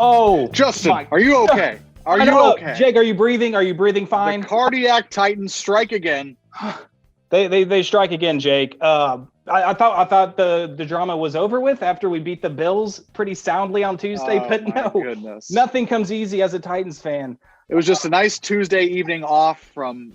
Oh, Justin, are you okay? Are you okay? Jake, are you breathing? Are you breathing fine? The cardiac titans strike again. They strike again, Jake. I thought the drama was over with after we beat the Bills pretty soundly on Tuesday, but no, goodness. Nothing comes easy as a Titans fan. It was just a nice Tuesday evening off from,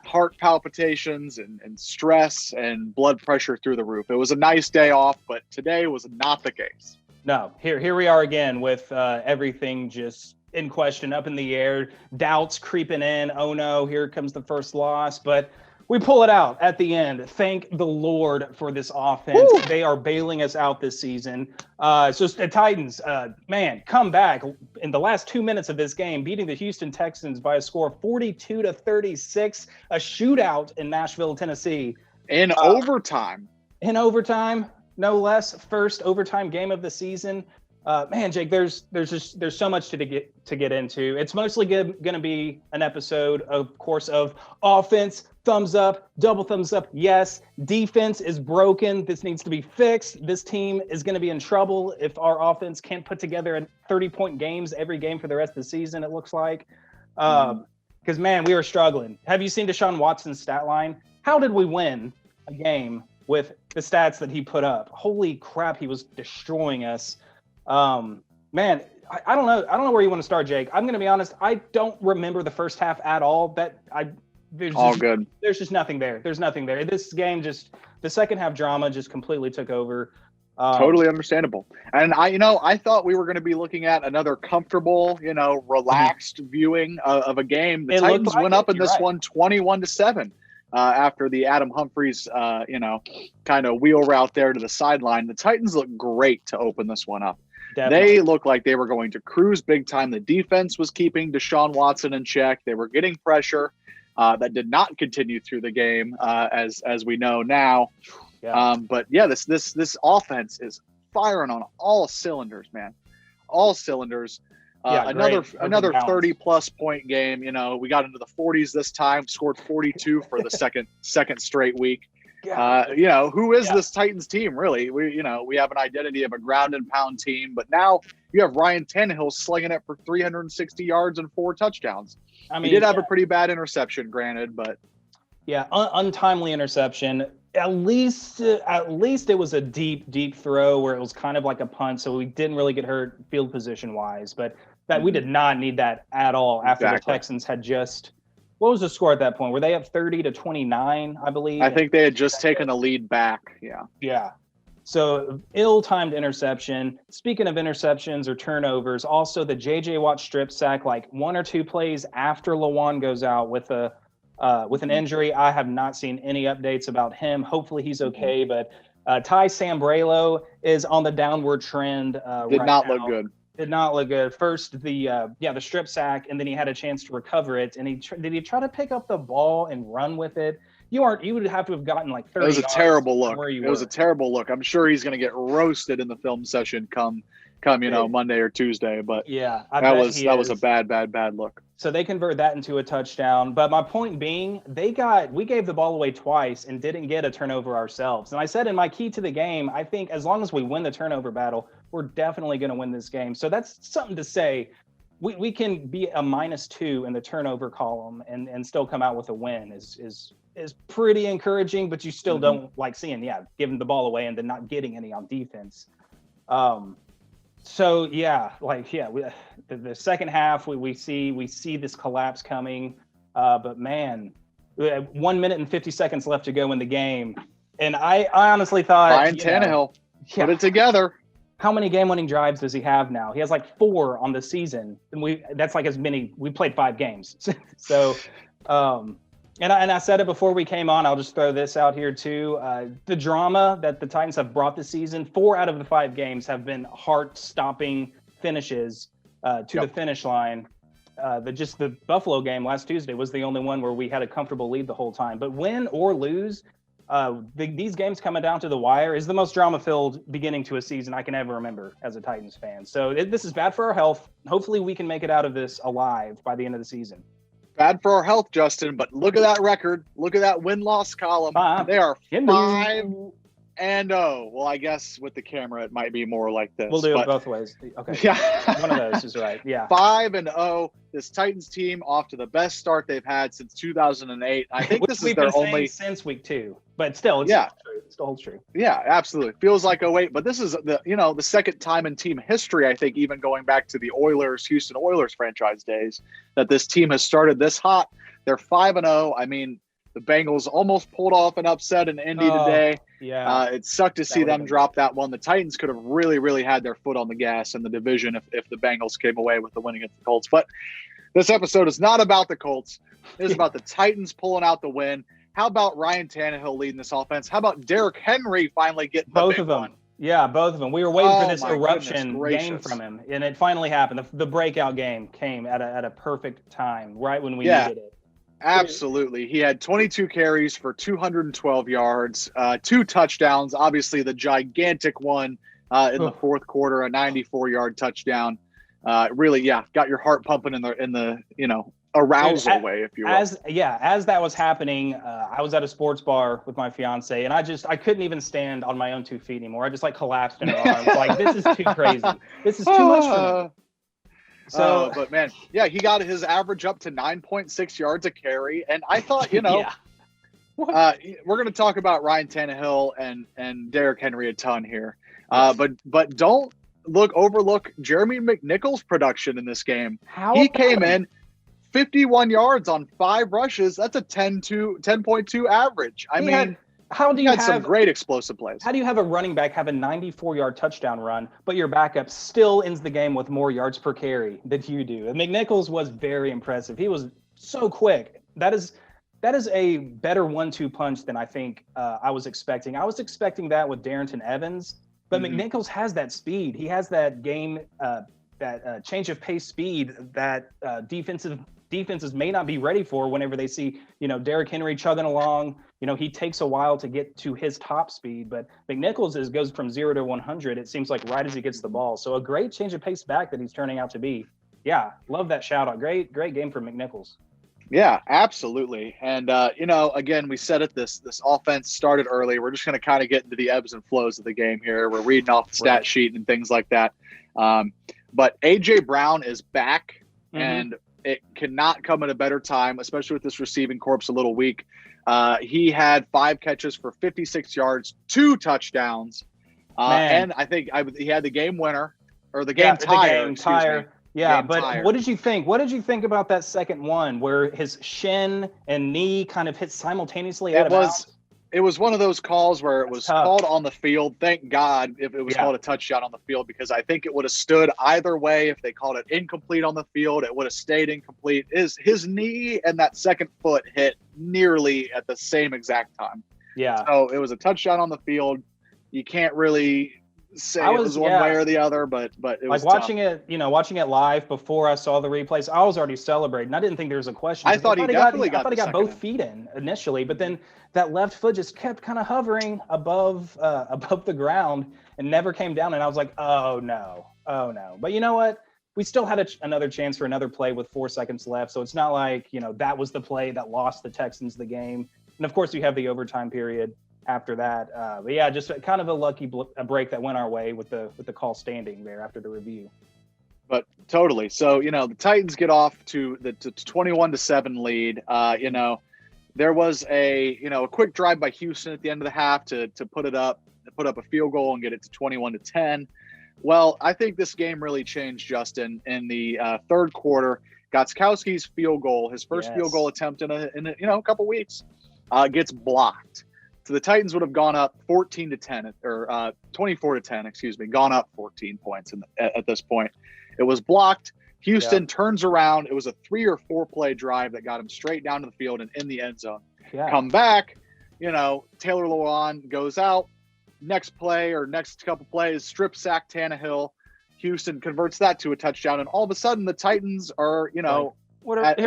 heart palpitations and stress and blood pressure through the roof. It was a nice day off, but today was not the case. No, here we are again with everything just in question, up in the air, doubts creeping in. Oh no, here comes the first loss, but we pull it out at the end. Thank the Lord for this offense. Woo! They are bailing us out this season. So the Titans, come back in the last 2 minutes of this game, beating the Houston Texans by a score of 42-36, a shootout in Nashville, Tennessee. In overtime. In overtime, no less. First overtime game of the season. Jake, there's so much to get into. It's mostly going to be an episode, of course, of offense, thumbs up, double thumbs up, yes. Defense is broken. This needs to be fixed. This team is going to be in trouble if our offense can't put together 30-point games every game for the rest of the season, it looks like. Because, we were struggling. Have you seen Deshaun Watson's stat line? How did we win a game with the stats that he put up? Holy crap, he was destroying us. I don't know where you want to start, Jake. I'm going to be honest. I don't remember the first half at all. There's just nothing there. There's nothing there. This game the second half drama just completely took over. Totally understandable. And I thought we were going to be looking at another comfortable, relaxed viewing of a game. The Titans went up in this one 21-7. After the Adam Humphries, kind of wheel route there to the sideline. The Titans looked great to open this one up. Definitely. They looked like they were going to cruise big time. The defense was keeping Deshaun Watson in check. They were getting pressure that did not continue through the game, as we know now. Yeah. This offense is firing on all cylinders, man. All cylinders. Another 30-plus point game. We got into the 40s this time, scored 42 for the second straight week. Who is this Titans team, really? We have an identity of a ground and pound team, but now you have Ryan Tannehill slinging it for 360 yards and 4 touchdowns. He did have a pretty bad interception, granted, but untimely interception. At least it was a deep throw where it was kind of like a punt, so we didn't really get hurt field position wise, but that we did not need that at all after the Texans had just. What was the score at that point? Were they up 30-29, I believe? I think they had just taken the lead back. Yeah. Yeah. So ill-timed interception. Speaking of interceptions or turnovers, also the J.J. Watt strip sack, like 1 or 2 plays after Lawan goes out with an injury. I have not seen any updates about him. Hopefully he's okay. But Ty Sambrailo is on the downward trend. Did not look good. Did not look good. First, the strip sack, and then he had a chance to recover it. And did he try to pick up the ball and run with it? You would have to have gotten like 30 yards. It was a terrible look. It was a terrible look. I'm sure he's going to get roasted in the film session come Monday or Tuesday. But that was a bad look. So they convert that into a touchdown. But my point being, we gave the ball away twice and didn't get a turnover ourselves. And I said in my key to the game, I think as long as we win the turnover battle, we're definitely going to win this game. So that's something to say. We can be a -2 in the turnover column and still come out with a win is pretty encouraging, but you still don't like seeing, giving the ball away and then not getting any on defense. The second half, we see this collapse coming. But man, 1 minute and 50 seconds left to go in the game. And I honestly thought Ryan Tannehill put it together. How many game-winning drives does he have now? He has like 4 on the season, and that's like as many. We played 5 games, so. And I said it before we came on. I'll just throw this out here too. The drama that the Titans have brought this season, 4 out of the 5 games have been heart-stopping finishes to the finish line. The Buffalo game last Tuesday was the only one where we had a comfortable lead the whole time. But win or lose, these games coming down to the wire is the most drama-filled beginning to a season I can ever remember as a Titans fan. So this is bad for our health. Hopefully we can make it out of this alive by the end of the season. Bad for our health, Justin, but look at that record. Look at that win-loss column. They are and oh. Well, I guess with the camera, it might be more like this. We'll do it both ways. Okay. Yeah. One of those is right. Yeah. 5-0. This Titans team off to the best start they've had since 2008. I think this is their only since week 2, but still, it's still holds true. Yeah, absolutely. Feels like 08, but this is the second time in team history, I think, even going back to the Houston Oilers franchise days, that this team has started this hot. They're 5-0. I mean, the Bengals almost pulled off an upset in Indy today. Yeah. It sucked to see them drop that one. The Titans could have really, really had their foot on the gas in the division if the Bengals came away with the win against the Colts. But this episode is not about the Colts. It is about the Titans pulling out the win. How about Ryan Tannehill leading this offense? How about Derrick Henry finally getting both of them? One? Yeah, both of them. We were waiting for this eruption game from him, and it finally happened. The breakout game came at a perfect time, right when we needed it. Absolutely. He had 22 carries for 212 yards, 2 touchdowns, obviously the gigantic one in the fourth quarter, a 94-yard touchdown. Really, got your heart pumping in the arousal way, if you will. As that was happening, I was at a sports bar with my fiance, and I couldn't even stand on my own 2 feet anymore. I just collapsed in her arms. This is too crazy. This is too much for me. So, but man, he got his average up to 9.6 yards a carry, and I thought, we're going to talk about Ryan Tannehill and Derrick Henry a ton here, but don't overlook Jeremy McNichols' production in this game. He came in 51 yards on 5 rushes. That's a 10.2 average. He had some great explosive plays. How do you have a running back have a 94-yard touchdown run, but your backup still ends the game with more yards per carry than you do? And McNichols was very impressive. He was so quick. That is a better 1-2 punch than I think I was expecting. I was expecting that with Darrington Evans, but McNichols has that speed. He has that game, that change of pace speed that defenses may not be ready for whenever they see, Derrick Henry chugging along. He takes a while to get to his top speed, but McNichols goes from 0 to 100. It seems like right as he gets the ball. So a great change of pace back that he's turning out to be. Yeah, love that shout out. Great game for McNichols. Yeah, absolutely. And, again, we said it, this offense started early. We're just going to kind of get into the ebbs and flows of the game here. We're reading off the stat sheet and things like that. But A.J. Brown is back, and it cannot come at a better time, especially with this receiving corps a little weak. He had 5 catches for 56 yards, 2 touchdowns. And I think he had the game winner or the game tire. Yeah, but what did you think? What did you think about that second one where his shin and knee kind of hit simultaneously? It was one of those calls where it was called on the field. Thank God if it was called a touchdown on the field, because I think it would have stood either way. If they called it incomplete on the field, it would have stayed incomplete. His knee and that second foot hit nearly at the same exact time. Yeah. So it was a touchdown on the field. You can't really say it was one way or the other, but it was watching it live before I saw the replays. I was already celebrating. I didn't think there was a question. I thought he definitely got both feet in initially, but then that left foot just kept kind of hovering above the ground and never came down. And I was like, oh no. But you know what? We still had another chance for another play with 4 seconds left. So it's not like, that was the play that lost the Texans the game. And of course you have the overtime period after that. But yeah, just kind of a lucky break that went our way with the call standing there after the review. But totally. So, the Titans get off to the 21-7 lead. There was a quick drive by Houston at the end of the half to put up a field goal and get it to 21-10. Well, I think this game really changed, Justin, in the third quarter. Gostkowski's field goal, his first field goal attempt in a couple weeks, gets blocked. So the Titans would have gone up 14-10 or 24-10, gone up 14 points at this point. It was blocked. Houston turns around. It was a 3 or 4 play drive that got him straight down to the field and in the end zone. Yeah. Come back, Taylor Lewan goes out. Next play or next couple plays, strip sack Tannehill. Houston converts that to a touchdown, and all of a sudden the Titans are, here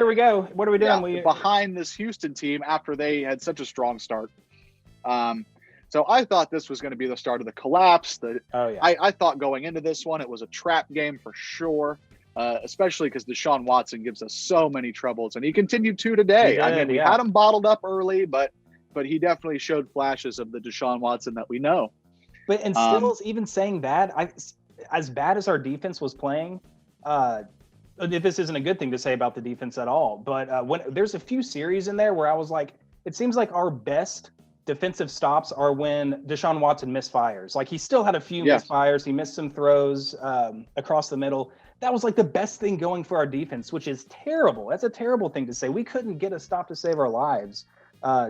we go. What are we doing? Behind this Houston team after they had such a strong start. So I thought this was going to be the start of the collapse. I thought going into this one, it was a trap game for sure, especially because Deshaun Watson gives us so many troubles, and he continued to today. We had him bottled up early, but but he definitely showed flashes of the Deshaun Watson that we know. But and still, even saying that, as bad as our defense was playing, this isn't a good thing to say about the defense at all. But when there's a few series in there where I was like, it seems like our best defensive stops are when Deshaun Watson misfires. Like he still had a few misfires. He missed some throws across the middle. That was like the best thing going for our defense, which is terrible. That's a terrible thing to say. We couldn't get a stop to save our lives.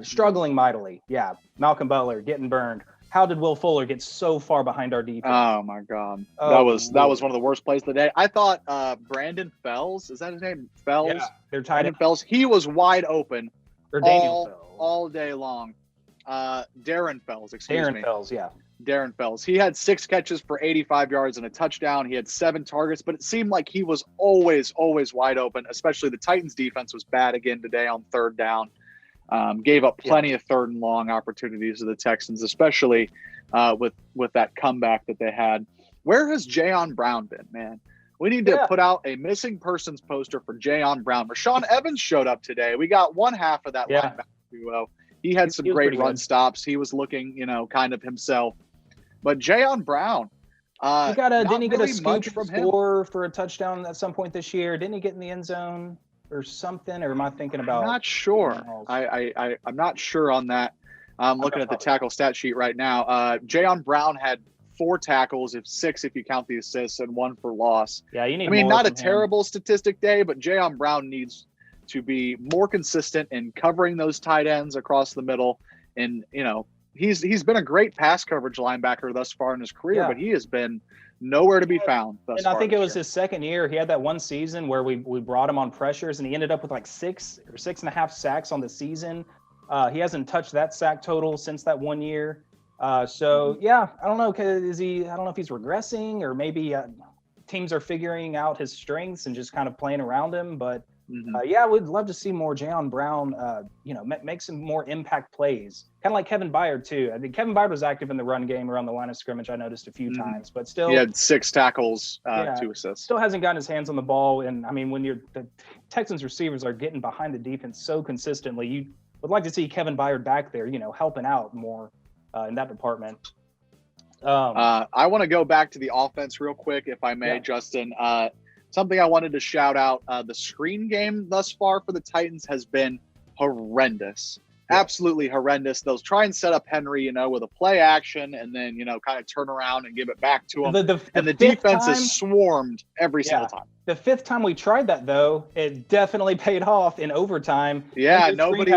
Struggling mightily. Yeah. Malcolm Butler getting burned. How did Will Fuller get so far behind our defense? Oh my God. That was one of the worst plays of the day. I thought Brandon Fells, is that his name? Fells? Yeah, they're tied Brandon Fells. He was wide open all day long. Darren Fells, excuse me. Darren Fells, yeah. Darren Fells. He had 6 catches for 85 yards and a touchdown. He had 7 targets, but it seemed like he was always wide open, especially the Titans defense was bad again today on 3rd down. Gave up plenty of 3rd and long opportunities to the Texans, especially with that comeback that they had. Where has Jayon Brown been, man? We need to put out a missing persons poster for Jayon Brown. Rashaan Evans showed up today. We got one half of that linebacker duo. He had some great run stops. He was looking, kind of himself. But Jayon Brown, didn't he get a scoop score for a touchdown at some point this year? Didn't he get in the end zone or something? Or am I thinking about? I'm not sure. I'm not sure on that. I'm looking at the tackle stat sheet right now. Jayon Brown had 4 tackles, 6 if you count the assists, and 1 for loss. Yeah, you need. I mean, not a terrible statistic day, but Jayon Brown needs to be more consistent in covering those tight ends across the middle. And he's been a great pass coverage linebacker thus far in his career, but he has been nowhere to be found thus far. And I think it was his second year. He had that one season where we brought him on pressures, and he ended up with like 6 or 6.5 sacks on the season. He hasn't touched that sack total since that 1 year. I don't know. I don't know if he's regressing or maybe teams are figuring out his strengths and just kind of playing around him. But we'd love to see more Jayon Brown, make some more impact plays. Kind of like Kevin Byard too. I think Kevin Byard was active in the run game around the line of scrimmage. I noticed a few times, but still. He had 6 tackles, 2 assists. Still hasn't gotten his hands on the ball. And I mean, when the Texans receivers are getting behind the defense so consistently, you would like to see Kevin Byard back there, helping out more in that department. I want to go back to the offense real quick, if I may, Justin. Something I wanted to shout out, the screen game thus far for the Titans has been horrendous. Absolutely horrendous. They'll try and set up Henry, with a play action and then, kind of turn around and give it back to him. The defense is swarmed every single time. The 5th time we tried that, though, it definitely paid off in overtime. Yeah, nobody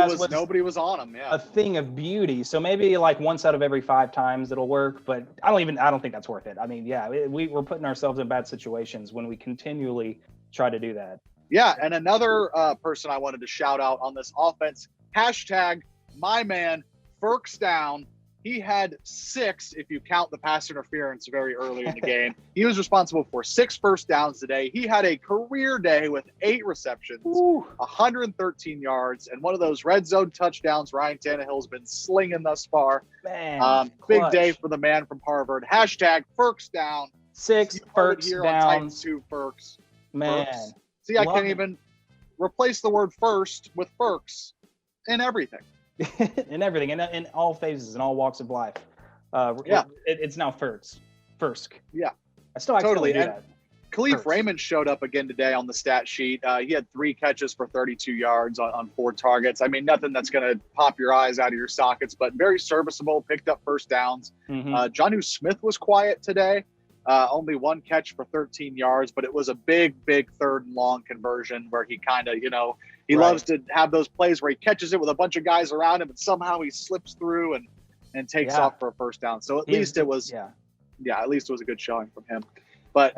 was on him. Yeah, a thing of beauty. So maybe like once out of every 5 times it'll work, but I don't think that's worth it. I mean, we're putting ourselves in bad situations when we continually try to do that. Yeah, and another person I wanted to shout out on this offense, hashtag my man, Ferks down. He had 6, if you count the pass interference very early in the game. He was responsible for 6 first downs today. He had a career day with 8 receptions, 113 yards, and one of those red zone touchdowns Ryan Tannehill's been slinging thus far. Man, big day for the man from Harvard. Hashtag Ferks down. 6 Ferks here downs. On Titans 2 Ferks. Man. Ferks. See, I can't even replace the word first with Ferks in everything. In everything, in all phases, in all walks of life. It's now Ferks. Yeah. I still totally do that. Khalif Raymond showed up again today on the stat sheet. He had 3 catches for 32 yards on 4 targets. I mean, nothing that's going to pop your eyes out of your sockets, but very serviceable, picked up first downs. Jonnu Smith was quiet today. Only 1 catch for 13 yards, but it was a big 3rd and long conversion where he kind of, he loves to have those plays where he catches it with a bunch of guys around him, and somehow he slips through and takes off for a first down. So at least it was a good showing from him. But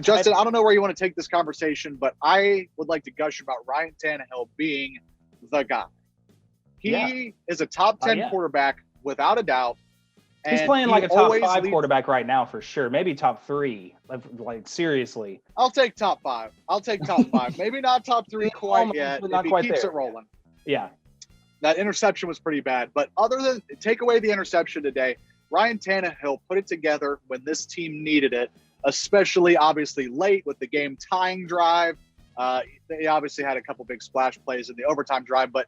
Justin, I don't know where you want to take this conversation, but I would like to gush about Ryan Tannehill being the guy. He is a top 10 quarterback without a doubt. He's playing like a top 5 quarterback right now for sure. Maybe top 3. Like seriously. I'll take top 5. Maybe not top 3 quite yet. If he keeps it rolling. Yeah. That interception was pretty bad. But other than take away the interception today, Ryan Tannehill put it together when this team needed it, especially obviously late with the game tying drive. They obviously had a couple big splash plays in the overtime drive, but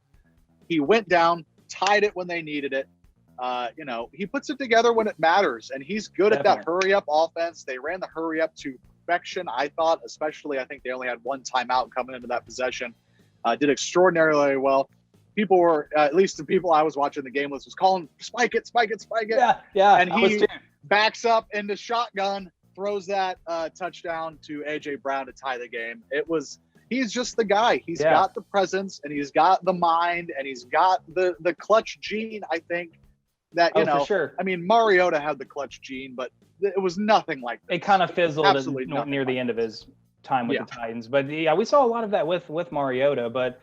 he went down, tied it when they needed it. He puts it together when it matters, and he's good at that hurry up offense. They ran the hurry up to perfection, I thought, especially. I think they only had one timeout coming into that possession. Did extraordinarily well. People were, at least the people I was watching the game with, was calling, spike it. Yeah. And he backs up into shotgun, throws that touchdown to A.J. Brown to tie the game. He's just the guy. He's got the presence, and he's got the mind, and he's got the clutch gene, I think, that, for sure. I mean, Mariota had the clutch gene, but it was nothing like this. It kind of fizzled near the end of his time with the Titans. But yeah, we saw a lot of that with Mariota, but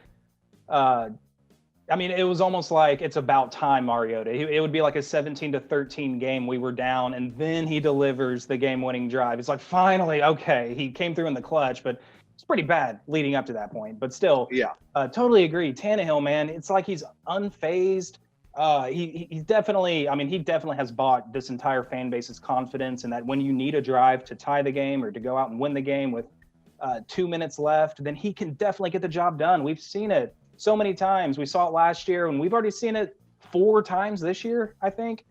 I mean, it was almost like it's about time Mariota. It would be like a 17-13 game. We were down, and then he delivers the game-winning drive. It's like, finally, okay, he came through in the clutch, but it's pretty bad leading up to that point. But still, totally agree. Tannehill, man, it's like he's unfazed. He definitely has bought this entire fan base's confidence, and that when you need a drive to tie the game or to go out and win the game with 2 minutes left, then he can definitely get the job done. We've seen it so many times. We saw it last year, and we've already seen it 4 times this year, I think.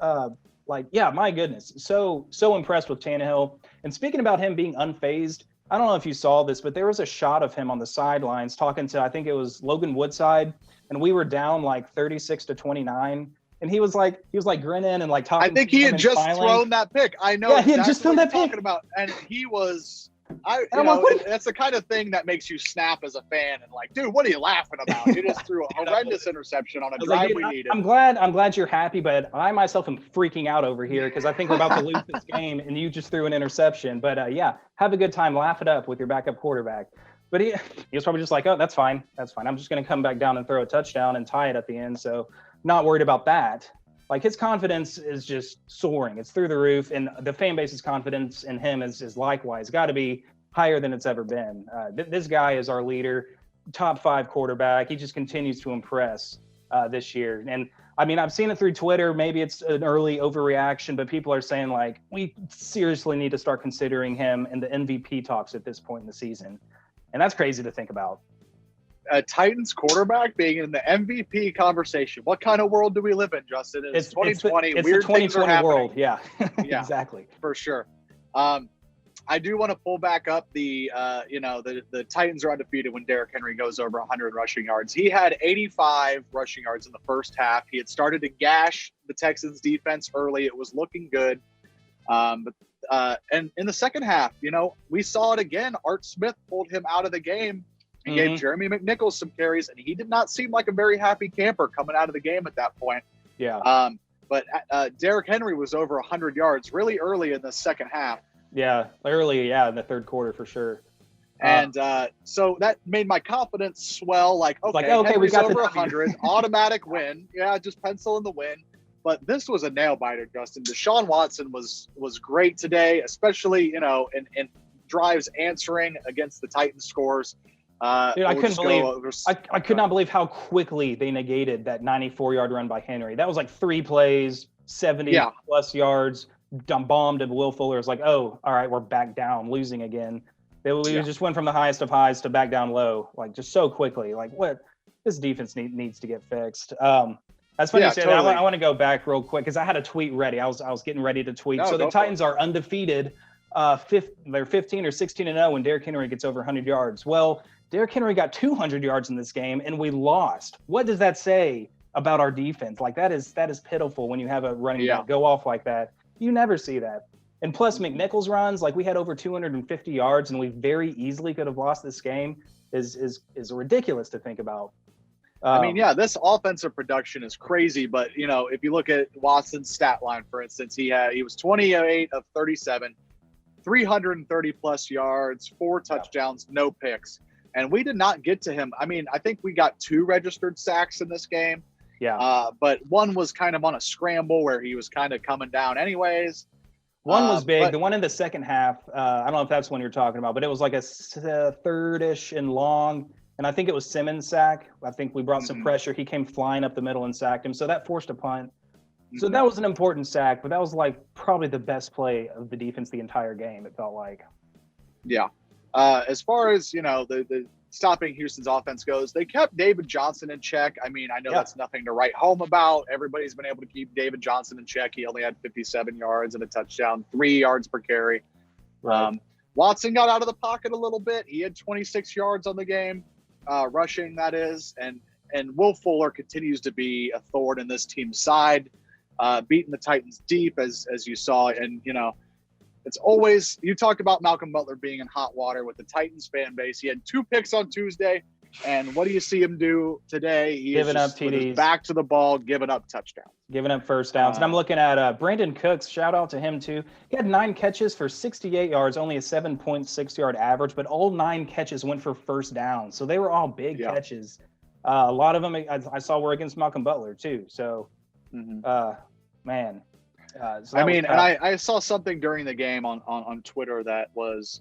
My goodness. So impressed with Tannehill. And speaking about him being unfazed, I don't know if you saw this, but there was a shot of him on the sidelines talking to, I think it was Logan Woodside, and we were down like 36-29. And he was like grinning and like talking. I think he had just thrown that pick. I know. Yeah, he had just thrown that pick. Talking about, and he was. That's the kind of thing that makes you snap as a fan and like, dude, what are you laughing about? You just threw a horrendous interception on a drive we needed. I'm glad you're happy, but I myself am freaking out over here because I think we're about to lose this game, and you just threw an interception. But have a good time, laugh it up with your backup quarterback. But he was probably just like, oh, that's fine. I'm just going to come back down and throw a touchdown and tie it at the end. So not worried about that. Like, his confidence is just soaring. It's through the roof, and the fan base's confidence in him is likewise got to be higher than it's ever been. This guy is our leader, top 5 quarterback. He just continues to impress this year. And I mean, I've seen it through Twitter. Maybe it's an early overreaction, but people are saying like, we seriously need to start considering him in the MVP talks at this point in the season. And that's crazy to think about. A Titans quarterback being in the MVP conversation. What kind of world do we live in, Justin? It's 2020. It's weird the 2020 things are happening. world. Yeah, exactly. For sure. I do want to pull back up the Titans are undefeated when Derrick Henry goes over 100 rushing yards. He had 85 rushing yards in the first half. He had started to gash the Texans defense early. It was looking good. And in the second half, we saw it again. Art Smith pulled him out of the game and gave Jeremy McNichols some carries, and he did not seem like a very happy camper coming out of the game at that point. Yeah. But Derrick Henry was over 100 yards really early in the second half. Yeah, early, in the third quarter for sure. And so that made my confidence swell. Like, okay, Henry's we got over 100, automatic win. Yeah, just pencil in the win. But this was a nail biter, Justin. Deshaun Watson was great today, especially in drives answering against the Titans scores. Dude, I could not believe how quickly they negated that 94-yard run by Henry. That was like 3 plays, 70-plus yards, bombed, and Will Fuller was like, oh, all right, we're back down, losing again. We just went from the highest of highs to back down low, like just so quickly. Like, what? This defense needs to get fixed. That's funny you say that. I want to go back real quick because I had a tweet ready. I was getting ready to tweet. So the Titans are undefeated. They're 15 or 16-0 when Derrick Henry gets over 100 yards. Well, Derrick Henry got 200 yards in this game, and we lost. What does that say about our defense? Like, that is pitiful when you have a running back go off like that. You never see that. And plus, McNichols runs, like, we had over 250 yards, and we very easily could have lost this game, is ridiculous to think about. This offensive production is crazy, but, if you look at Watson's stat line, for instance, he was 28 of 37, 330-plus yards, 4 touchdowns, no picks. And we did not get to him. I mean, I think we got 2 registered sacks in this game. Yeah. But one was kind of on a scramble where he was kind of coming down anyways. One was big. The one in the second half, I don't know if that's one you're talking about, but it was like a third-ish and long. And I think it was Simmons' sack. I think we brought some pressure. He came flying up the middle and sacked him. So that forced a punt. So that was an important sack, but that was like probably the best play of the defense the entire game, it felt like. Yeah. As far as, the stopping Houston's offense goes. They kept David Johnson in check. I mean, I know that's nothing to write home about. Everybody's been able to keep David Johnson in check. He only had 57 yards and a touchdown, 3 yards per carry. Right. Watson got out of the pocket a little bit. He had 26 yards on the game, rushing, that is. And Will Fuller continues to be a thorn in this team's side, beating the Titans deep, as you saw. And, it's always, you talked about Malcolm Butler being in hot water with the Titans fan base. He had 2 picks on Tuesday. And what do you see him do today? He giving up TDs, back to the ball, giving up touchdowns, giving up first downs. And I'm looking at Brandon Cooks. Shout out to him too. He had 9 catches for 68 yards, only a 7.6 yard average, but all 9 catches went for first down. So they were all big catches. A lot of them I saw were against Malcolm Butler too. So, man. So and I saw something during the game on Twitter that was,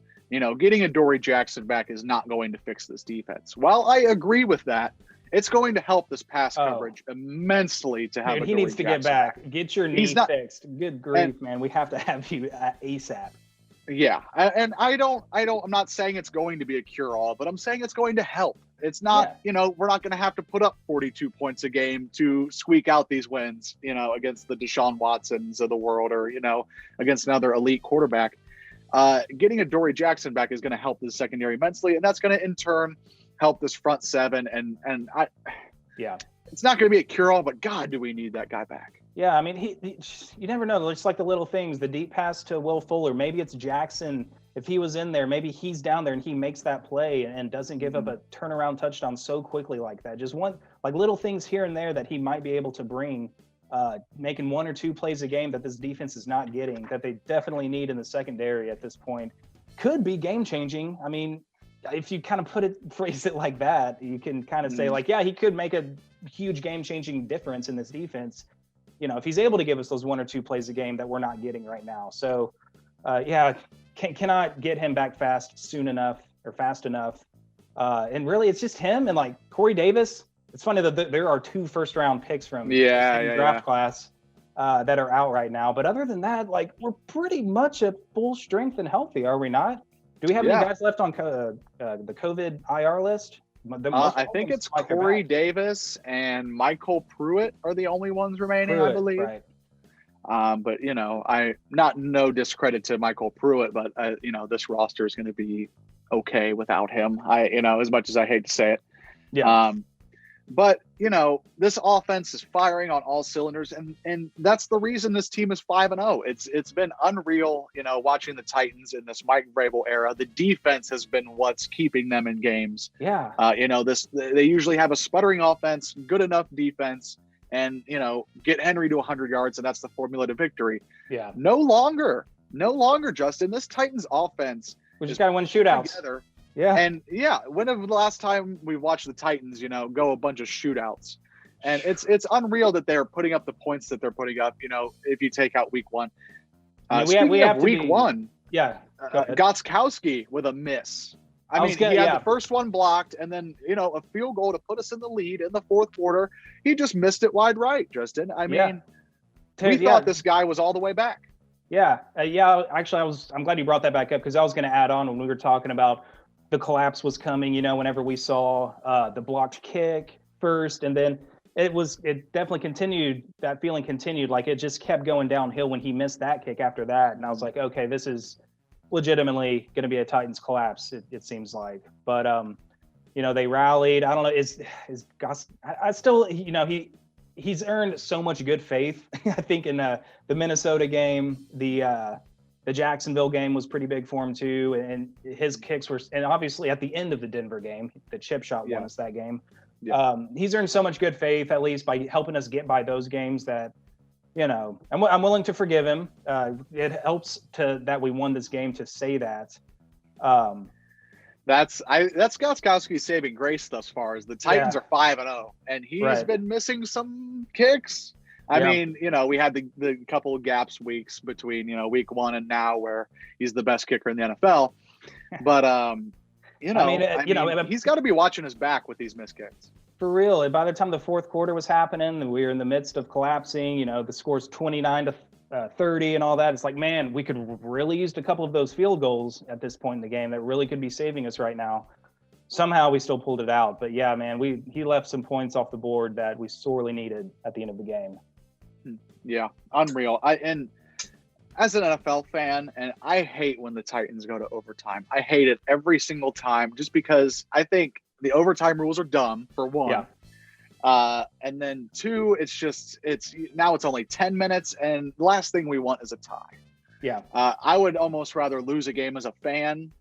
getting Adoree Jackson back is not going to fix this defense. While I agree with that, it's going to help this pass coverage immensely to have. He needs to get back. Get your knee fixed. Good grief, man. We have to have you ASAP. Yeah, and I'm not saying it's going to be a cure-all, but I'm saying it's going to help. It's not, we're not going to have to put up 42 points a game to squeak out these wins, against the Deshaun Watsons of the world or, against another elite quarterback. Getting Adoree Jackson back is going to help the secondary immensely, and that's going to in turn help this front seven. And it's not going to be a cure-all, but God, do we need that guy back? Yeah, I mean, you never know. It's like the little things, the deep pass to Will Fuller. Maybe it's Jackson. If he was in there, maybe he's down there and he makes that play and doesn't give up a turnaround touchdown so quickly like that. Just little things here and there that he might be able to bring, making 1 or 2 plays a game that this defense is not getting, that they definitely need in the secondary at this point. Could be game changing. I mean, if you kind of phrase it like that, you can kind of say he could make a huge game changing difference in this defense. If he's able to give us those 1 or 2 plays a game that we're not getting right now. So, cannot get him back fast enough. And really, it's just him and Corey Davis. It's funny that there are 2 first-round picks from the draft class that are out right now. But other than that, we're pretty much at full strength and healthy, are we not? Do we have any guys left on the COVID IR list? I think it's Corey Davis and Michael Pruitt are the only ones remaining, I believe. Right. But no discredit to Michael Pruitt, but this roster is going to be okay without him. As much as I hate to say it. Yeah. But this offense is firing on all cylinders, and that's the reason this team is 5-0. It's been unreal, watching the Titans in this Mike Vrabel era. The defense has been what's keeping them in games. Yeah. They usually have a sputtering offense, good enough defense, and get Henry to 100 yards, and that's the formula to victory. Yeah. No longer, Justin. This Titans offense, we just got to win shootouts. Together. Yeah. And when was the last time we watched the Titans, go a bunch of shootouts? And it's unreal that they're putting up the points that they're putting up, if you take out week 1. We have week 1. Yeah. Gotskowski with a miss. He had the first one blocked, and then, a field goal to put us in the lead in the 4th quarter. He just missed it wide right, Justin. We thought this guy was all the way back. Yeah. Actually, I'm glad you brought that back up, because I was going to add on when we were talking about the collapse was coming, whenever we saw the blocked kick first, and then it definitely continued, that feeling continued, it just kept going downhill when he missed that kick after that. And I was like, okay, this is legitimately going to be a Titans collapse, it seems like. But, they rallied. I don't know, is Gus, I still, he's earned so much good faith. I think in the Minnesota game, the Jacksonville game was pretty big for him too, and his kicks were, and obviously at the end of the Denver game, the chip shot won us that game. Yeah. He's earned so much good faith, at least by helping us get by those games, that I'm willing to forgive him. It helps that we won this game to say that. That's Gotskowski's saving grace thus far. Is the Titans are 5-0, and he's been missing some kicks. I mean, we had the couple of gaps weeks between, week 1 and now, where he's the best kicker in the NFL. But, he's got to be watching his back with these missed kicks. For real. By the time the 4th quarter was happening, we were in the midst of collapsing, the score's 29-30 and all that. It's like, man, we could really use a couple of those field goals at this point in the game that really could be saving us right now. somehow we still pulled it out. But yeah, man, he left some points off the board that we sorely needed at the end of the game. Yeah, unreal. And as an NFL fan, and I hate when the Titans go to overtime. I hate it every single time, just because I think the overtime rules are dumb, for one. Yeah. And then two, it's now it's only 10 minutes, and the last thing we want is a tie. Yeah. I would almost rather lose a game as a fan,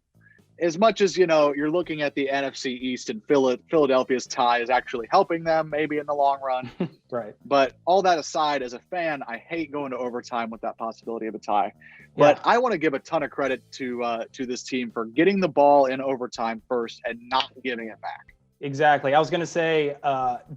as much as, you're looking at the NFC East, and Philadelphia's tie is actually helping them maybe in the long run. Right. But all that aside, as a fan, I hate going to overtime with that possibility of a tie. But I want to give a ton of credit to this team for getting the ball in overtime first and not giving it back. Exactly. I was going to say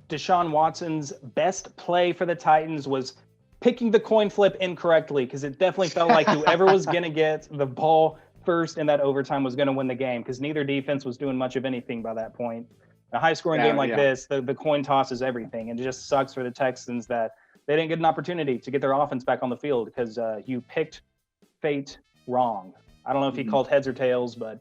Deshaun Watson's best play for the Titans was picking the coin flip incorrectly, because it definitely felt like whoever was going to get the ball first in that overtime was going to win the game, because neither defense was doing much of anything by that point. A high-scoring game like this, the coin toss is everything. And it just sucks for the Texans that they didn't get an opportunity to get their offense back on the field, because you picked fate wrong. I don't know if he called heads or tails, but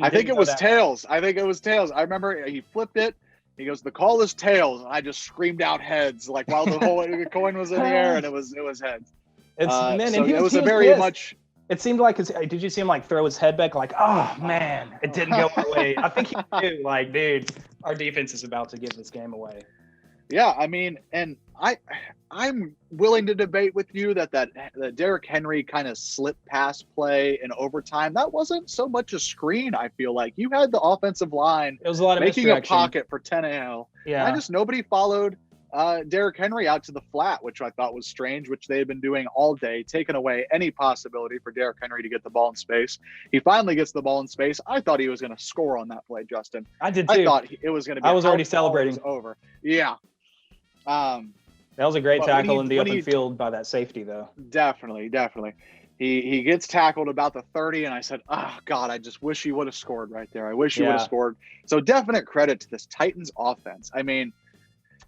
I think it was tails. I I remember he flipped it. He goes, "The call is tails." And I just screamed out heads, like while the whole coin was in the air, and it was heads. It was a very much. It seemed like did you see him like throw his head back, like, oh man, it didn't go away? I think he knew, like, dude, our defense is about to give this game away. Yeah, I mean, and I'm willing to debate with you that Derrick Henry kind of slip pass play in overtime, that wasn't so much a screen. I feel like you had the offensive line. It was a lot of making a pocket for Tannehill. Yeah, nobody followed Derrick Henry out to the flat, which I thought was strange, which they had been doing all day, taking away any possibility for Derrick Henry to get the ball in space. He finally gets the ball in space. I thought he was going to score on that play, Justin. I did too. I thought it was going to be. I was already celebrating. Over. Yeah. That was a great tackle in the open field by that safety, though. Definitely. He gets tackled about the 30, and I said, oh, God, I just wish he would have scored right there. I wish he would have scored. So definite credit to this Titans offense. I mean,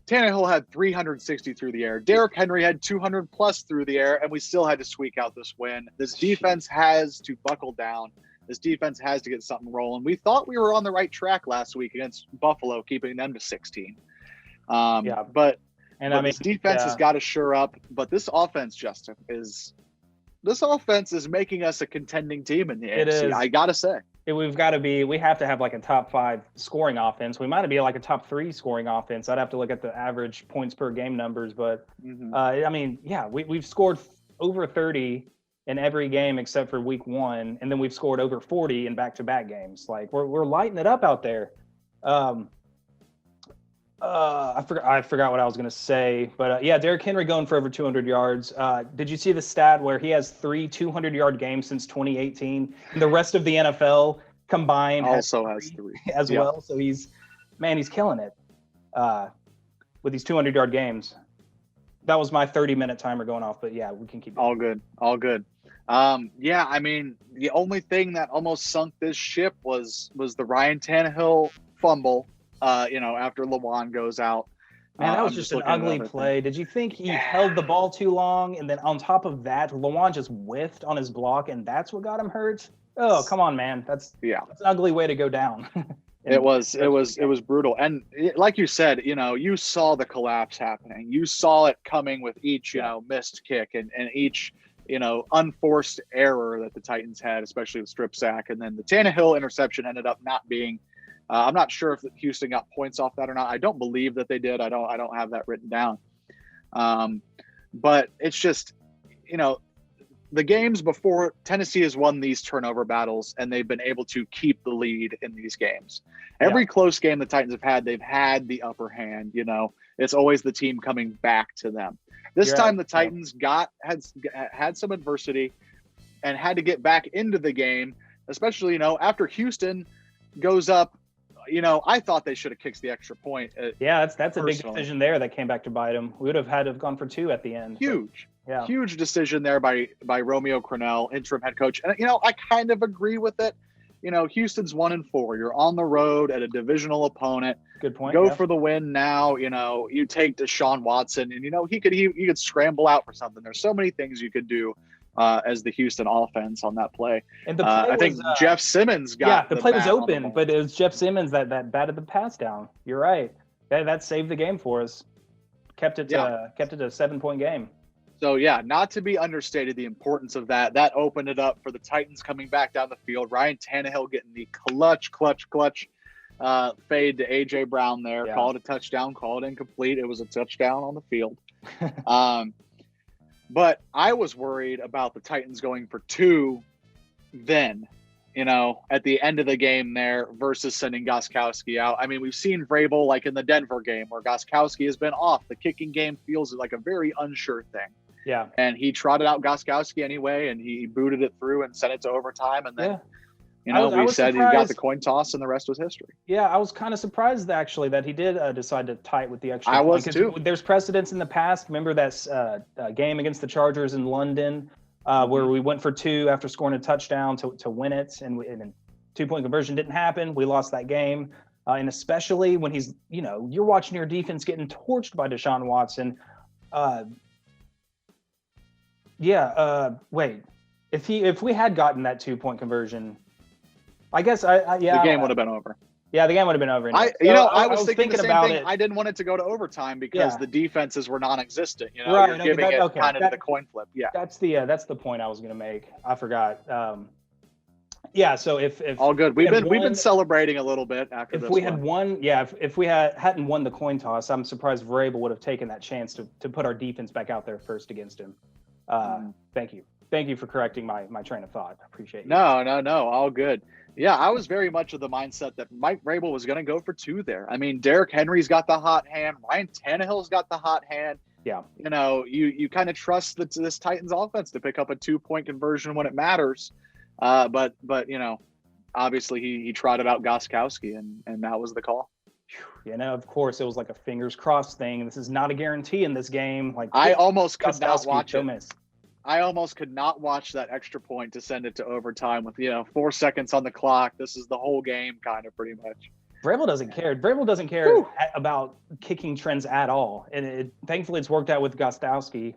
Tannehill had 360 through the air. Derrick Henry had 200 plus through the air, and we still had to squeak out this win. This defense has to buckle down. This defense has to get something rolling. We thought we were on the right track last week against Buffalo, keeping them to 16. But this defense has got to shore up. But this offense, Justin, is making us a contending team in the AFC. I got to say. We have to have like a top 5 scoring offense. We might be like a top 3 scoring offense. I'd have to look at the average points per game numbers, but we've scored over 30 in every game except for week 1. And then we've scored over 40 in back-to-back games. Like we're lighting it up out there. I forgot what I was going to say, but Derrick Henry going for over 200 yards. Did you see the stat where he has 3 200-yard games since 2018? And the rest of the NFL combined also has 3 as well. So he's killing it with these 200-yard games. That was my 30-minute timer going off, but yeah, we can keep going. All good. I mean, the only thing that almost sunk this ship was the Ryan Tannehill fumble. After Lewan goes out. Man, that was just an ugly play. Did you think he held the ball too long? And then on top of that, Lewan just whiffed on his block, and that's what got him hurt? Oh, come on, man. That's an ugly way to go down. It was brutal. And like you said, you saw the collapse happening. You saw it coming with each, missed kick and each, unforced error that the Titans had, especially the strip sack. And then the Tannehill interception ended up not being I'm not sure if Houston got points off that or not. I don't believe that they did. I don't have that written down. But it's just, the games before, Tennessee has won these turnover battles, and they've been able to keep the lead in these games. Every close game the Titans have had, they've had the upper hand. It's always the team coming back to them. This time the Titans had some adversity and had to get back into the game, especially, after Houston goes up. I thought they should have kicked the extra point. That's a big decision there that came back to bite them. We would have had to have gone for 2 at the end. Huge decision there by Romeo Crennel, interim head coach. And I kind of agree with it. Houston's 1-4. You're on the road at a divisional opponent. Good point. Go for the win now. You take Deshaun Watson, and he could scramble out for something. There's so many things you could do as the Houston offense on that play. And the play I think Jeff Simmons got the play was open, but it was Jeff Simmons that batted the pass down. You're right. That saved the game for us. Kept it a 7-point game. So, yeah, not to be understated, the importance of that. That opened it up for the Titans coming back down the field. Ryan Tannehill getting the clutch fade to A.J. Brown there. Yeah. Called a touchdown, called incomplete. It was a touchdown on the field. But I was worried about the Titans going for 2 then, at the end of the game there versus sending Gostkowski out. I mean, we've seen Vrabel like in the Denver game where Gostkowski has been off. The kicking game feels like a very unsure thing. Yeah. And he trotted out Gostkowski anyway, and he booted it through and sent it to overtime. And then, we said surprised. He got the coin toss, and the rest was history. Yeah, I was kind of surprised, actually, that he did decide to tie it with the extra point. I was, too. There's precedents in the past. Remember that game against the Chargers in London where we went for 2 after scoring a touchdown to win it, and 2-point conversion didn't happen. We lost that game. And especially when he's, you're watching your defense getting torched by Deshaun Watson. Wait. If we had gotten that 2-point conversion, I guess the game would have been over. Yeah, the game would have been over. I was thinking the same about thing. I didn't want it to go to overtime because the defenses were non-existent. Right, you're giving it kind of the coin flip. Yeah, that's the point I was going to make. I forgot. So if all good, we've been celebrating a little bit after. If we had won, if we hadn't won the coin toss, I'm surprised Vrabel would have taken that chance to put our defense back out there first against him. Thank you for correcting my train of thought. I appreciate you. No, all good. Yeah, I was very much of the mindset that Mike Vrabel was going to go for 2 there. I mean, Derrick Henry's got the hot hand. Ryan Tannehill's got the hot hand. Yeah. You kind of trust this Titans offense to pick up a 2-point conversion when it matters. But obviously he trotted out Gostkowski, and that was the call. Of course, it was like a fingers crossed thing. This is not a guarantee in this game. Like I almost could not watch it. I almost could not watch that extra point to send it to overtime with 4 seconds on the clock. This is the whole game, kind of pretty much. Vrabel doesn't care. Vrabel doesn't care about kicking trends at all, and thankfully it's worked out with Gostkowski.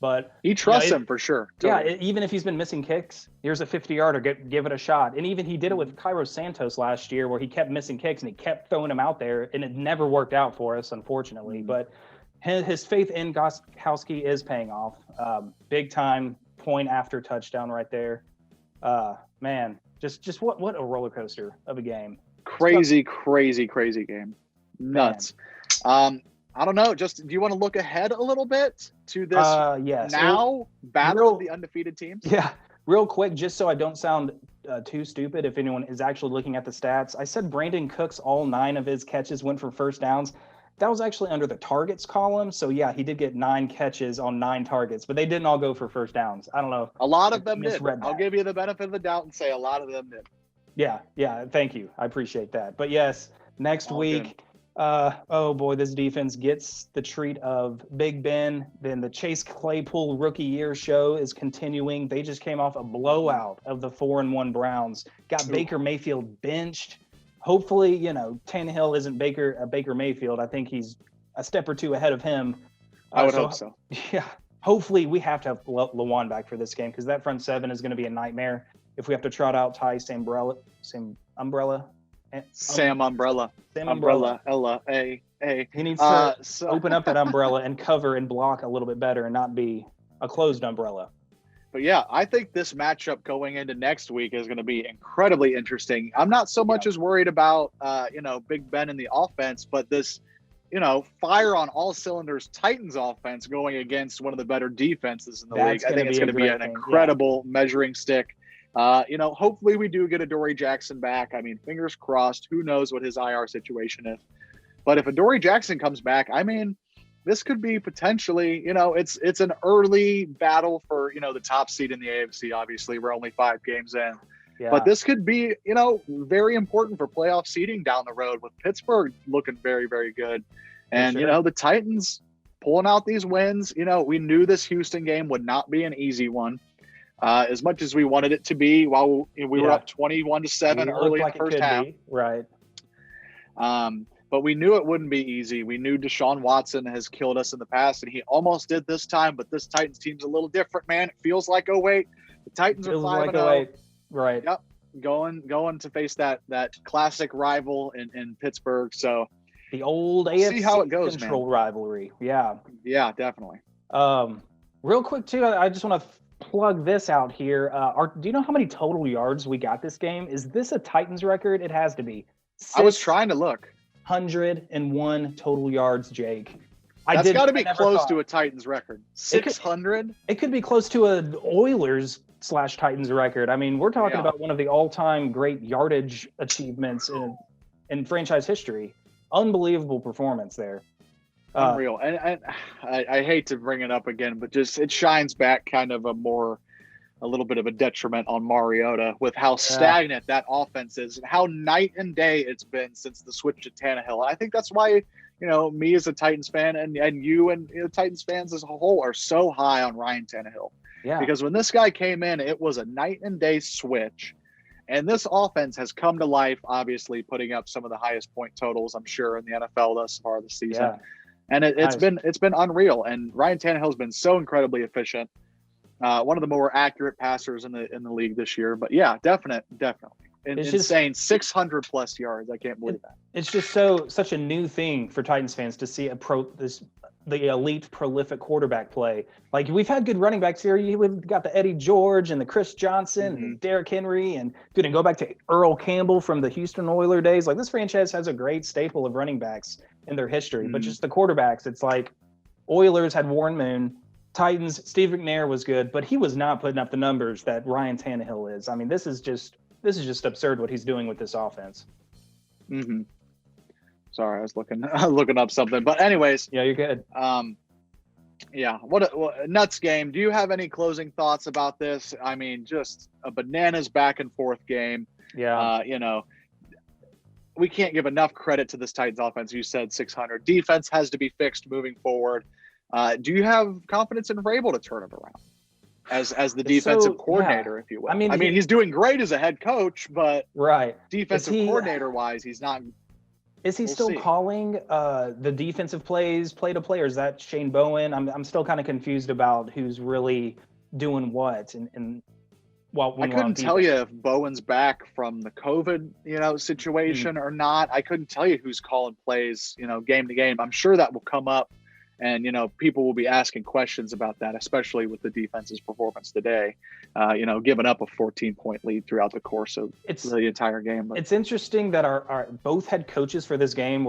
But he trusts him for sure. Totally. Yeah, even if he's been missing kicks, here's a 50-yarder. Give it a shot. And even he did it with Cairo Santos last year, where he kept missing kicks and he kept throwing them out there, and it never worked out for us, unfortunately. But his faith in Gostkowski is paying off. Big time point after touchdown right there. Man, just what a roller coaster of a game. Crazy game. Nuts. I don't know. Do you want to look ahead a little bit to this battle of the undefeated teams? Yeah, real quick, just so I don't sound too stupid if anyone is actually looking at the stats. I said Brandon Cooks, all 9 of his catches went for first downs. That was actually under the targets column. So, yeah, he did get 9 catches on 9 targets, but they didn't all go for first downs. I don't know. A lot of them did. I'll give you the benefit of the doubt and say a lot of them did. Yeah. Thank you. I appreciate that. But, yes, next week, this defense gets the treat of Big Ben. Then the Chase Claypool rookie year show is continuing. They just came off a blowout of the 4-1 Browns. Got Baker Mayfield benched. Hopefully, Tannehill isn't Baker Mayfield. I think he's a step or 2 ahead of him. I would hope so. Yeah. Hopefully, we have to have Lawan back for this game because that front 7 is going to be a nightmare. If we have to trot out Ty Sam Umbrella. Ella, A. He needs to open up that umbrella and cover and block a little bit better and not be a closed umbrella. But yeah, I think this matchup going into next week is going to be incredibly interesting. I'm not so much as worried about, Big Ben in the offense, but this, fire on all cylinders Titans offense going against one of the better defenses in the league. I think it's going to be an incredible measuring stick. Hopefully we do get Adoree Jackson back. I mean, fingers crossed. Who knows what his IR situation is. But if Adoree Jackson comes back, I mean, this could be potentially, it's an early battle for, the top seed in the AFC. Obviously, we're only 5 games in. Yeah. But this could be, very important for playoff seeding down the road with Pittsburgh looking very, very good. And, the Titans pulling out these wins. We knew this Houston game would not be an easy one. As much as we wanted it to be while we were up 21-7 early in the first half. Right. but we knew it wouldn't be easy. We knew Deshaun Watson has killed us in the past, and he almost did this time, but this Titans team's a little different, man. It feels like 08. The Titans are 5-0. Right. Yep. Going to face that classic rival in Pittsburgh. So the old AFC see how it goes, Central man. rivalry. Yeah. Yeah, definitely. Real quick too, I just want to plug this out here. Do you know how many total yards we got this game? Is this a Titans record? It has to be. I was trying to look. 101 total yards, Jake. That's got to be close to a Titans record. 600? It could be close to an Oilers/Titans record. I mean, we're talking about one of the all-time great yardage achievements in franchise history. Unbelievable performance there. Unreal. And I hate to bring it up again, but just it shines back kind of a little bit of a detriment on Mariota with how stagnant that offense is and how night and day it's been since the switch to Tannehill. And I think that's why, me as a Titans fan and you and Titans fans as a whole are so high on Ryan Tannehill. Yeah. Because when this guy came in, it was a night and day switch. And this offense has come to life, obviously putting up some of the highest point totals, I'm sure, in the NFL thus far this season. Yeah. And it's been unreal. And Ryan Tannehill has been so incredibly efficient. One of the more accurate passers in the league this year. But yeah, definitely. It's insane. 600 plus yards. I can't believe that. It's just such a new thing for Titans fans to see the elite prolific quarterback play. Like, we've had good running backs here. We've got the Eddie George and the Chris Johnson and Derrick Henry and go back to Earl Campbell from the Houston Oilers days. Like, this franchise has a great staple of running backs in their history, but just the quarterbacks, it's like Oilers had Warren Moon, Titans, Steve McNair was good, but he was not putting up the numbers that Ryan Tannehill is. I mean, this is just absurd what he's doing with this offense. Mm-hmm. Sorry, I was looking up something, but anyways. Yeah, you're good. Yeah, what a nuts game. Do you have any closing thoughts about this? I mean, just a bananas back and forth game. Yeah. We can't give enough credit to this Titans offense. You said 600. Defense has to be fixed moving forward. Do you have confidence in Vrabel to turn it around as the defensive coordinator, if you will? I mean, he's doing great as a head coach, but defensive coordinator wise, he's not. Is he still calling the defensive plays play to play, or is that Shane Bowen? I'm still kind of confused about who's really doing what and I couldn't tell you if Bowen's back from the COVID, situation or not. I couldn't tell you who's calling plays, game to game. I'm sure that will come up, and people will be asking questions about that, especially with the defense's performance today. Giving up a 14-point lead throughout the course of the entire game. But it's interesting that our both head coaches for this game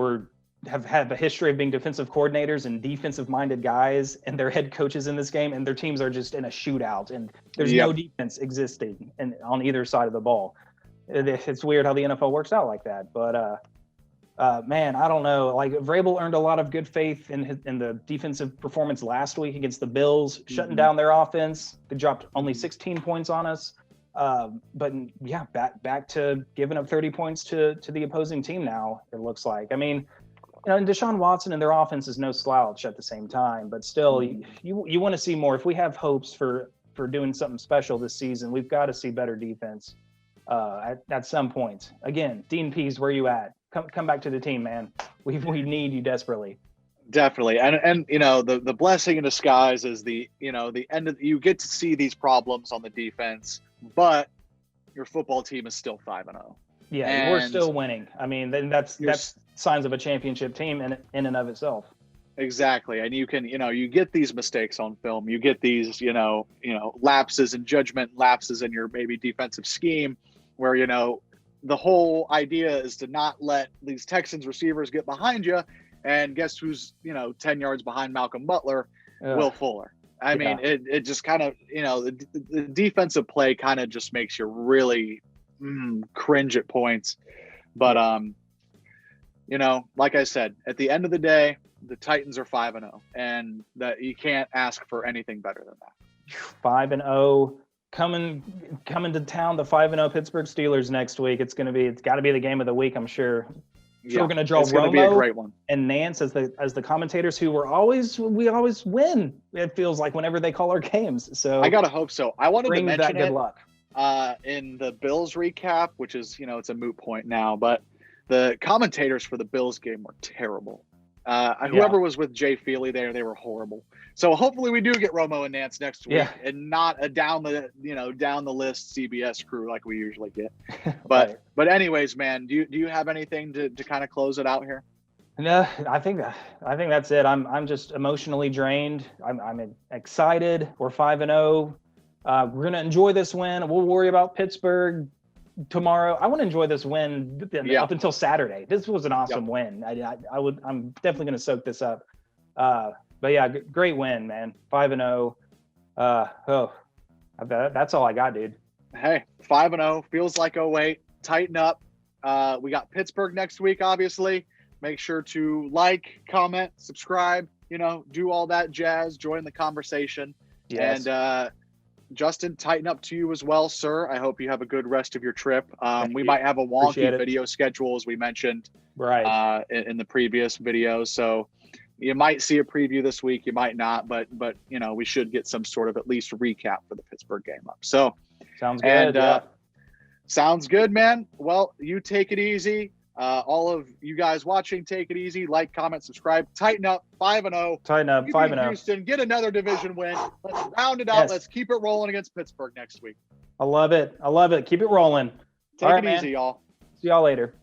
have a history of being defensive coordinators and defensive-minded guys, and their head coaches in this game, and their teams are just in a shootout, and there's no defense existing on either side of the ball. It's weird how the NFL works out like that, but man, I don't know. Like, Vrabel earned a lot of good faith in the defensive performance last week against the Bills, shutting down their offense. They dropped only 16 points on us. But yeah, back to giving up 30 points to the opposing team now, it looks like. I mean, and Deshaun Watson and their offense is no slouch at the same time, but still, you want to see more. If we have hopes for doing something special this season, we've got to see better defense at some point. Again, Dean Pease, where you at? Come back to the team, man. We need you desperately. Definitely. And the blessing in disguise is the end of, you get to see these problems on the defense, but your football team is still 5-0. Yeah, and we're still winning. I mean, then that's signs of a championship team in and of itself. Exactly. And you can, you get these mistakes on film. You get these, lapses in judgment, lapses in your maybe defensive scheme where, the whole idea is to not let these Texans receivers get behind you. And guess who's, 10 yards behind Malcolm Butler? Will Fuller. I mean, it just kind of, the defensive play kind of just makes you really cringe at points. But, like I said, at the end of the day, the Titans are 5-0, and that you can't ask for anything better than that. 5-0. Coming to town, the 5-0 Pittsburgh Steelers next week. It's got to be the game of the week, I'm sure. Yeah, we're going to draw Romo be a great one. And Nance as the commentators we always win. It feels like whenever they call our games. So I gotta hope so. I wanted to mention that good luck in the Bills recap, which is it's a moot point now, but The commentators for the Bills game were terrible. Whoever was with Jay Feely there, they were horrible. So hopefully we do get Romo and Nance next week, and not a down the list CBS crew like we usually get. But Right. but anyways, man, do you have anything to kind of close it out here? No, I think that's it. I'm just emotionally drained. I'm excited. We're 5-0. We're gonna enjoy this win. We'll worry about Pittsburgh tomorrow. I want to enjoy this win up until Saturday. This was an awesome win. I'm definitely gonna soak this up. But yeah, great win, man. 5-0. That's all I got, dude. Hey, 5-0 feels like 08. Tighten up. We got Pittsburgh next week, obviously. Make sure to like, comment, subscribe, do all that jazz, join the conversation. Yes. And Justin, tighten up to you as well, sir. I hope you have a good rest of your trip. We might have a wonky video schedule, as we mentioned in the previous video. So you might see a preview this week, you might not, but we should get some sort of at least recap for the Pittsburgh game up. So sounds good. Sounds good, man. Well, you take it easy. All of you guys watching, take it easy. Like, comment, subscribe. Tighten up. 5-0. Tighten up. 5-0. Houston, get another division win. Let's round it out. Yes. Let's keep it rolling against Pittsburgh next week. I love it. Keep it rolling. Take it easy, y'all. See y'all later.